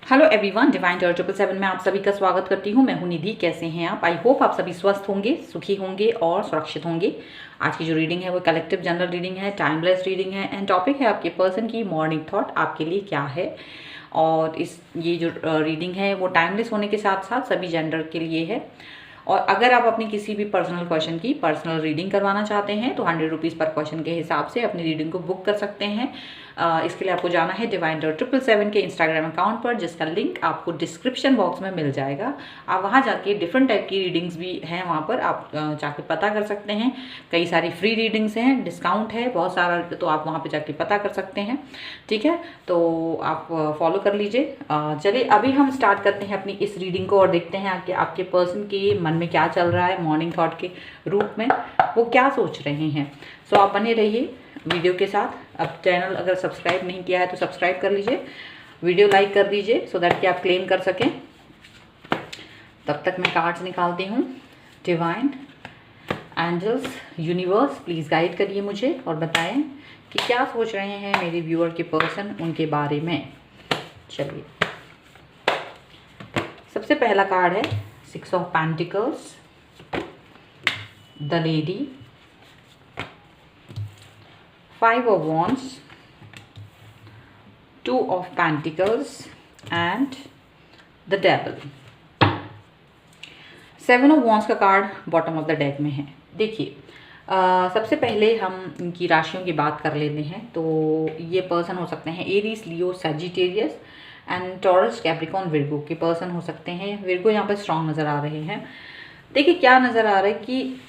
Hello everyone, divine Tor 777 में आप सभी का स्वागत करती हूँ। मैं हूँ निधि। कैसे हैं आप? आई होप आप सभी स्वस्थ होंगे, सुखी होंगे और सुरक्षित होंगे। आज की जो रीडिंग है वो कलेक्टिव जनरल रीडिंग है, टाइमलेस रीडिंग है एंड टॉपिक है आपके पर्सन की मॉर्निंग थॉट आपके लिए क्या है। और ये जो रीडिंग है वो टाइमलेस होने के साथ साथ सभी जेंडर के लिए है। और अगर आप अपनी किसी भी पर्सनल क्वेश्चन की पर्सनल रीडिंग करवाना चाहते हैं तो 100 रुपीज़ पर क्वेश्चन के हिसाब से अपनी रीडिंग को बुक कर सकते हैं। इसके लिए आपको जाना है डिवाइन डॉट 777 के इंस्टाग्राम अकाउंट पर, जिसका लिंक आपको डिस्क्रिप्शन बॉक्स में मिल जाएगा। आप वहाँ जाके डिफरेंट टाइप की रीडिंग्स भी हैं, वहाँ पर आप जाके पता कर सकते हैं। कई सारी फ्री रीडिंग्स हैं, डिस्काउंट है बहुत सारा, तो आप वहाँ पर जाके पता कर सकते हैं। ठीक है, तो आप फॉलो कर लीजिए। चलिए अभी हम स्टार्ट करते हैं अपनी इस रीडिंग को और देखते हैं कि आपके पर्सन के मन में क्या चल रहा है मॉर्निंग थॉट के रूप में, वो क्या सोच रहे हैं। सो आप बने रहिए वीडियो के साथ। अब चैनल अगर सब्सक्राइब नहीं किया है तो सब्सक्राइब कर लीजिए, वीडियो लाइक कर दीजिए सो दैट कि आप क्लेम कर सकें। तब तक मैं कार्ड्स निकालती हूँ। Divine, angels, universe, please guide करिए मुझे और बताएं कि क्या सोच रहे हैं मेरे व्यूअर के पर्सन उनके बारे में। चलिए, सबसे पहला कार्ड है 6 of pentacles, the lady, 5 of wands, 2 of pentacles and the devil। 7 of wands का card bottom of the deck में है। देखिए, सबसे पहले हम इनकी राशियों की बात कर लेते हैं। तो ये पर्सन हो सकते हैं Aries, Leo, Sagittarius and taurus, Capricorn, Virgo के पर्सन हो सकते हैं। विर्गो यहाँ पर स्ट्रांग नज़र आ रहे हैं। देखिए क्या नज़र आ रहा है कि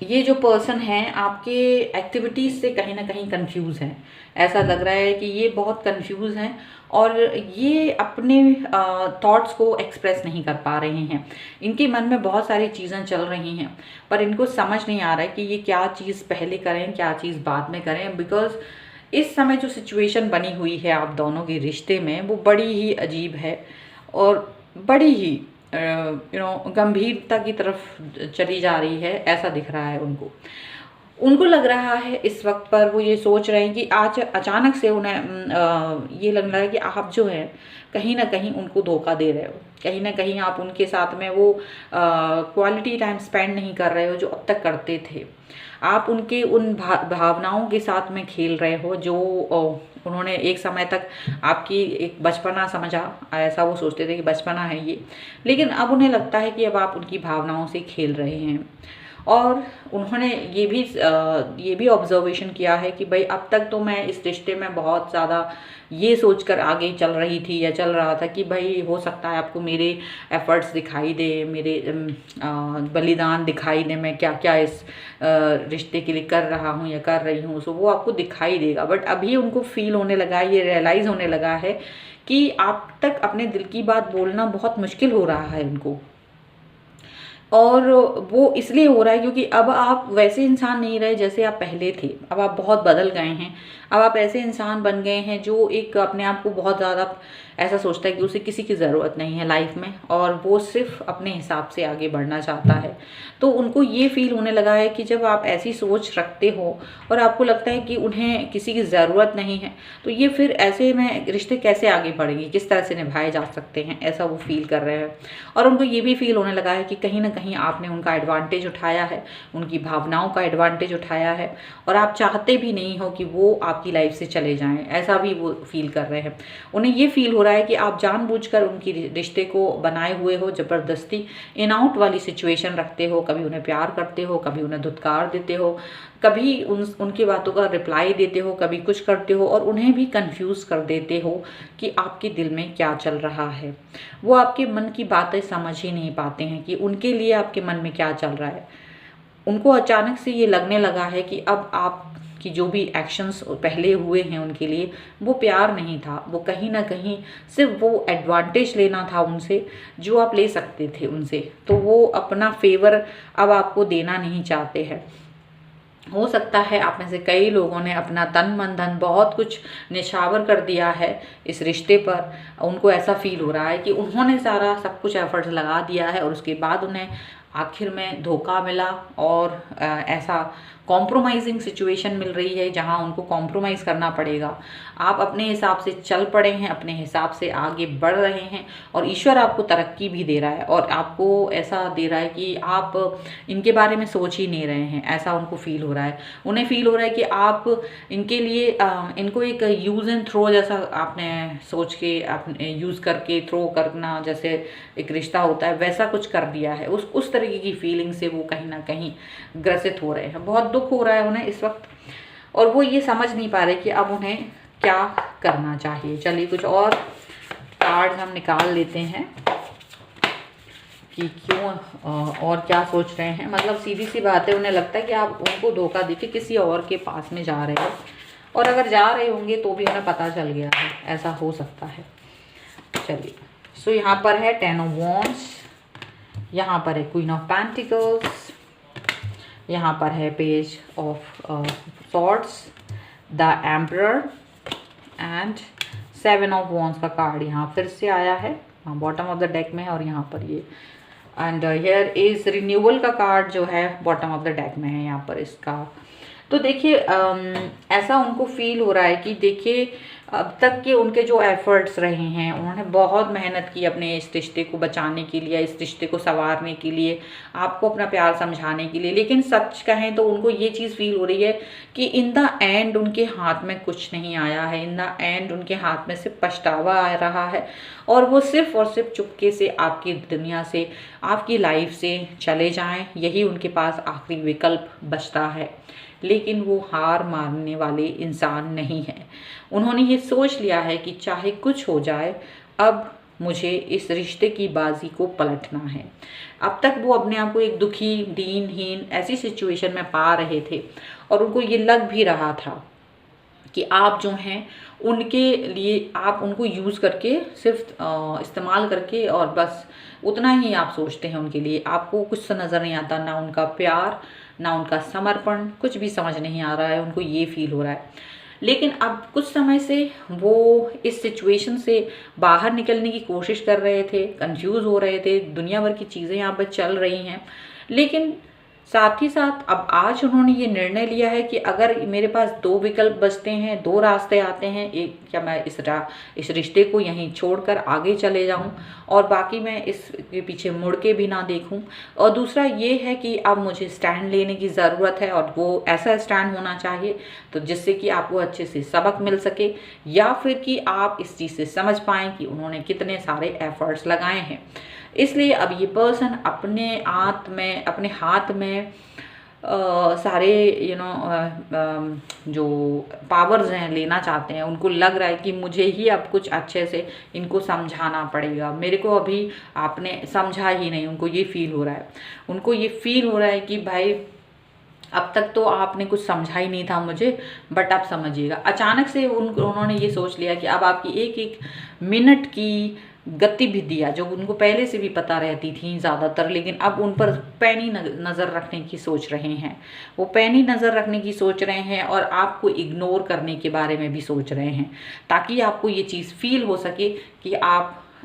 ये जो पर्सन है आपके एक्टिविटीज़ से कहीं ना कहीं कंफ्यूज हैं। ऐसा लग रहा है कि ये बहुत कंफ्यूज हैं और ये अपने थॉट्स को एक्सप्रेस नहीं कर पा रहे हैं। इनके मन में बहुत सारी चीज़ें चल रही हैं पर इनको समझ नहीं आ रहा है कि ये क्या चीज़ पहले करें, क्या चीज़ बाद में करें। बिकॉज इस समय जो सिचुएशन बनी हुई है आप दोनों के रिश्ते में वो बड़ी ही अजीब है और बड़ी ही गंभीरता की तरफ चली जा रही है, ऐसा दिख रहा है उनको लग रहा है इस वक्त पर। वो ये सोच रहे हैं कि आज अचानक से उन्हें ये लग रहा है कि आप जो है कहीं ना कहीं उनको धोखा दे रहे हो, कहीं ना कहीं आप उनके साथ में वो क्वालिटी टाइम स्पेंड नहीं कर रहे हो जो अब तक करते थे। आप उनके उन भावनाओं के साथ में खेल रहे हो जो उन्होंने एक समय तक आपकी एक बचपना समझा, ऐसा वो सोचते थे कि बचपना है ये, लेकिन अब उन्हें लगता है कि अब आप उनकी भावनाओं से खेल रहे हैं। और उन्होंने ये भी ऑब्जर्वेशन किया है कि भाई अब तक तो मैं इस रिश्ते में बहुत ज़्यादा ये सोचकर आगे चल रही थी या चल रहा था कि भाई हो सकता है आपको मेरे एफर्ट्स दिखाई दे, मेरे बलिदान दिखाई दे, मैं क्या क्या इस रिश्ते के लिए कर रहा हूँ या कर रही हूँ, सो वो आपको दिखाई देगा। बट अभी उनको फील होने लगा है, ये रियलाइज़ होने लगा है कि आप तक अपने दिल की बात बोलना बहुत मुश्किल हो रहा है उनको। और वो इसलिए हो रहा है क्योंकि अब आप वैसे इंसान नहीं रहे जैसे आप पहले थे। अब आप बहुत बदल गए हैं। अब आप ऐसे इंसान बन गए हैं जो एक अपने आप को बहुत ज़्यादा ऐसा सोचता है कि उसे किसी की ज़रूरत नहीं है लाइफ में और वो सिर्फ अपने हिसाब से आगे बढ़ना चाहता है। तो उनको ये फील होने लगा है कि जब आप ऐसी सोच रखते हो और आपको लगता है कि उन्हें किसी की ज़रूरत नहीं है तो ये फिर ऐसे में रिश्ते कैसे आगे बढ़ेंगे, किस तरह से निभाए जा सकते हैं, ऐसा वो फील कर रहे हैं। और उनको ये भी फील होने लगा है कि कहीं ना कहीं आपने उनका एडवांटेज उठाया है, उनकी भावनाओं का एडवांटेज उठाया है और आप चाहते भी नहीं हो कि वो आपकी लाइफ से चले जाएं, ऐसा भी वो फील कर रहे हैं। उन्हें ये फील हो रहा है कि आप जानबूझकर उनकी रिश्ते को बनाए हुए हो, ज़बरदस्ती इन आउट वाली सिचुएशन रखते हो, कभी उन्हें प्यार करते हो, कभी उन्हें धुतकार देते हो, कभी उनकी बातों का रिप्लाई देते हो, कभी कुछ करते हो और उन्हें भी कंफ्यूज कर देते हो कि आपके दिल में क्या चल रहा है। वो आपके मन की बातें समझ ही नहीं पाते हैं कि उनके लिए आपके मन में क्या चल रहा है। उनको अचानक से ये लगने लगा है कि अब आप कि जो भी एक्शंस पहले हुए हैं उनके लिए वो प्यार नहीं था, वो कहीं ना कहीं सिर्फ वो एडवांटेज लेना था उनसे जो आप ले सकते थे उनसे। तो वो अपना फेवर अब आपको देना नहीं चाहते हैं। हो सकता है आप में से कई लोगों ने अपना तन मन धन बहुत कुछ निछावर कर दिया है इस रिश्ते पर। उनको ऐसा फील हो रहा है कि उन्होंने सारा सब कुछ एफर्ट्स लगा दिया है और उसके बाद उन्हें आखिर में धोखा मिला और ऐसा कॉम्प्रोमाइजिंग सिचुएशन मिल रही है जहाँ उनको कॉम्प्रोमाइज़ करना पड़ेगा। आप अपने हिसाब से चल पड़े हैं, अपने हिसाब से आगे बढ़ रहे हैं और ईश्वर आपको तरक्की भी दे रहा है और आपको ऐसा दे रहा है कि आप इनके बारे में सोच ही नहीं रहे हैं, ऐसा उनको फील हो रहा है। उन्हें फील हो रहा है कि आप इनके लिए इनको एक यूज़ एंड थ्रो जैसा आपने सोच के आपने यूज़ करके थ्रो करना जैसे एक रिश्ता होता है वैसा कुछ कर दिया है। उस तरीके की फीलिंग से वो कहीं ना कहीं ग्रसित हो रहे हैं। बहुत दुख हो रहा है उन्हें इस वक्त और वो ये समझ नहीं पा रहे कि अब उन्हें क्या करना चाहिए। चलिए कुछ और कार्ड हम निकाल लेते हैं कि क्यों और क्या सोच रहे हैं। मतलब सीधी सी बात है, उन्हें लगता है कि आप उनको धोखा देके किसी और के पास में जा रहे हो और अगर जा रहे होंगे तो भी उन्हें पता चल गया है, ऐसा हो सकता है। चलिए सो यहाँ पर है 10 ऑफ वॉन्ड्स, यहाँ पर है क्वीन ऑफ पेंटिकल्स, यहाँ पर है page of swords, the emperor and 7 of wands का कार्ड यहाँ फिर से आया है, बॉटम ऑफ द डेक में है और यहाँ पर ये एंड हियर इज रिन्यूअल का कार्ड जो है बॉटम ऑफ द डेक में है यहाँ पर इसका। तो देखिए ऐसा उनको फील हो रहा है कि देखिए अब तक के उनके जो एफर्ट्स रहे हैं, उन्होंने बहुत मेहनत की अपने इस रिश्ते को बचाने के लिए, इस रिश्ते को संवारने के लिए, आपको अपना प्यार समझाने के लिए। लेकिन सच कहें तो उनको ये चीज़ फील हो रही है कि इन द एंड उनके हाथ में कुछ नहीं आया है, इन द एंड उनके हाथ में सिर्फ पछतावा आ रहा है और वो सिर्फ और सिर्फ चुपके से आपकी दुनिया से, आपकी लाइफ से चले जाएं, यही उनके पास आखिरी विकल्प बचता है। लेकिन वो हार मानने वाले इंसान नहीं हैं। उन्होंने ये सोच लिया है कि चाहे कुछ हो जाए, अब मुझे इस रिश्ते की बाजी को पलटना है। अब तक वो अपने आप को एक दुखी, दीनहीन ऐसी सिचुएशन में पा रहे थे और उनको ये लग भी रहा था कि आप जो हैं उनके लिए, आप उनको यूज़ करके सिर्फ इस्तेमाल करके और बस उतना ही आप सोचते हैं उनके लिए। आपको कुछ नज़र नहीं आता, ना उनका प्यार, ना उनका समर्पण, कुछ भी समझ नहीं आ रहा है, उनको ये फील हो रहा है। लेकिन अब कुछ समय से वो इस सिचुएशन से बाहर निकलने की कोशिश कर रहे थे, कंफ्यूज हो रहे थे, दुनिया भर की चीज़ें यहाँ पर चल रही हैं। लेकिन साथ ही साथ अब आज उन्होंने ये निर्णय लिया है कि अगर मेरे पास 2 विकल्प बचते हैं, 2 रास्ते आते हैं, एक क्या मैं इस रिश्ते को यहीं छोड़कर आगे चले जाऊं और बाकी मैं इसके पीछे मुड़ के भी ना देखूं, और दूसरा ये है कि अब मुझे स्टैंड लेने की ज़रूरत है और वो ऐसा स्टैंड होना चाहिए तो जिससे कि आपको अच्छे से सबक मिल सके या फिर कि आप इस चीज़ से समझ पाएँ कि उन्होंने कितने सारे एफर्ट्स लगाए हैं। इसलिए अब ये पर्सन अपने हाथ में सारे जो पावर्स हैं लेना चाहते हैं। उनको लग रहा है कि मुझे ही अब कुछ अच्छे से इनको समझाना पड़ेगा, मेरे को अभी आपने समझा ही नहीं, उनको ये फील हो रहा है। उनको ये फील हो रहा है कि भाई अब तक तो आपने कुछ समझा ही नहीं था मुझे, बट आप समझिएगा। अचानक से उन्होंने ये सोच लिया कि अब आपकी एक एक मिनट की गतिविधियाँ जो उनको पहले से भी पता रहती थी ज़्यादातर, लेकिन अब उन पर पैनी नज़र रखने की सोच रहे हैं। वो पैनी नज़र रखने की सोच रहे हैं और आपको इग्नोर करने के बारे में भी सोच रहे हैं, ताकि आपको ये चीज़ फील हो सके कि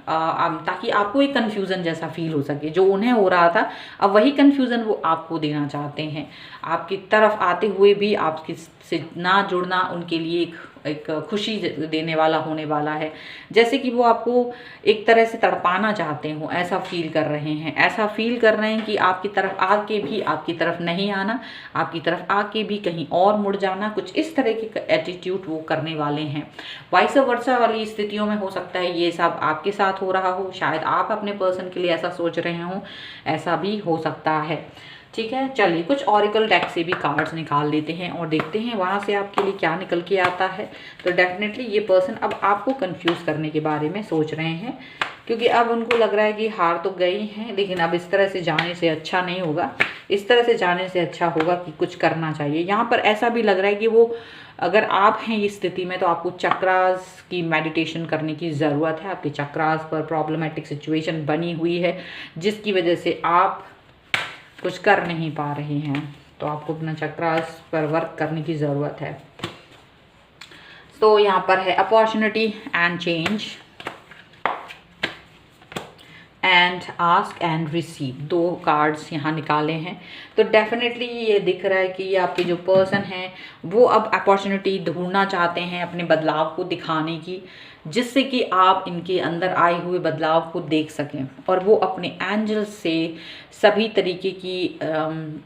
ताकि आपको एक कन्फ्यूज़न जैसा फील हो सके। जो उन्हें हो रहा था अब वही कन्फ्यूज़न वो आपको देना चाहते हैं। आपकी तरफ आते हुए भी आपकी से ना जुड़ना उनके लिए एक खुशी देने वाला होने वाला है। जैसे कि वो आपको एक तरह से तड़पाना चाहते हो, ऐसा फील कर रहे हैं। ऐसा फील कर रहे हैं कि आपकी तरफ आके भी आपकी तरफ नहीं आना, आपकी तरफ आके भी कहीं और मुड़ जाना, कुछ इस तरह के एटीट्यूड वो करने वाले हैं। वाइस वर्सा वाली स्थितियों में हो सकता है ये सब आपके साथ हो रहा हो, शायद आप अपने पर्सन के लिए ऐसा सोच रहे हो, ऐसा भी हो सकता है। ठीक है, चलिए कुछ ऑरिकल डेक से भी कार्ड्स निकाल लेते हैं और देखते हैं वहाँ से आपके लिए क्या निकल के आता है। तो डेफिनेटली ये पर्सन अब आपको कंफ्यूज करने के बारे में सोच रहे हैं, क्योंकि अब उनको लग रहा है कि हार तो गई हैं, लेकिन अब इस तरह से जाने से अच्छा नहीं होगा। इस तरह से जाने से अच्छा होगा कि कुछ करना चाहिए। यहाँ पर ऐसा भी लग रहा है कि वो, अगर आप हैं इस स्थिति में, तो आपको चक्रास की मेडिटेशन करने की ज़रूरत है। आपके चक्रास पर प्रॉब्लमेटिक सिचुएशन बनी हुई है जिसकी वजह से आप कुछ कर नहीं पा रहे हैं, तो आपको अपना चक्रास पर वर्क करने की ज़रूरत है। तो यहाँ पर है opportunity and change and ask and receive, 2 cards यहाँ निकाले हैं। तो डेफिनेटली ये दिख रहा है कि ये आपके जो पर्सन हैं वो अब अपॉर्चुनिटी ढूंढना चाहते हैं अपने बदलाव को दिखाने की, जिससे कि आप इनके अंदर आए हुए बदलाव को देख सकें और वो अपने एंजल से सभी तरीके की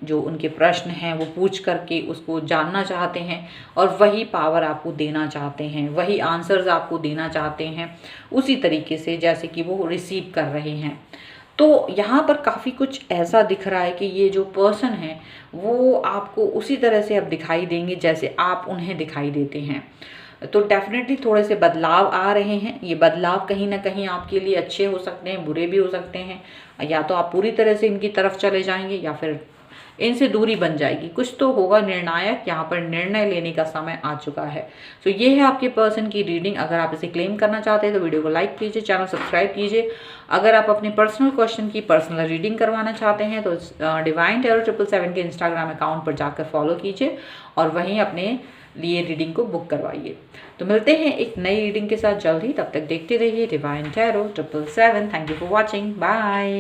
जो उनके प्रश्न हैं वो पूछ करके उसको जानना चाहते हैं और वही पावर आपको देना चाहते हैं, वही आंसर्स आपको देना चाहते हैं उसी तरीके से जैसे कि वो रिसीव कर रहे हैं। तो यहाँ पर काफ़ी कुछ ऐसा दिख रहा है कि ये जो पर्सन है वो आपको उसी तरह से अब दिखाई देंगे जैसे आप उन्हें दिखाई देते हैं। तो डेफिनेटली थोड़े से बदलाव आ रहे हैं। ये बदलाव कहीं ना कहीं आपके लिए अच्छे हो सकते हैं, बुरे भी हो सकते हैं। या तो आप पूरी तरह से इनकी तरफ चले जाएंगे या फिर इनसे दूरी बन जाएगी, कुछ तो होगा निर्णायक। यहाँ पर निर्णय लेने का समय आ चुका है। तो ये है आपके पर्सन की रीडिंग। अगर आप इसे क्लेम करना चाहते हैं तो वीडियो को लाइक कीजिए, चैनल सब्सक्राइब कीजिए। अगर आप अपने पर्सनल क्वेश्चन की पर्सनल रीडिंग करवाना चाहते हैं तो डिवाइन टैरो 777 के इंस्टाग्राम अकाउंट पर जाकर फॉलो कीजिए और वहीं अपने लिए रीडिंग को बुक करवाइए। तो मिलते हैं एक नई रीडिंग के साथ जल्द ही, तब तक देखते रहिए divine tarot 777। Thank you for watching, bye.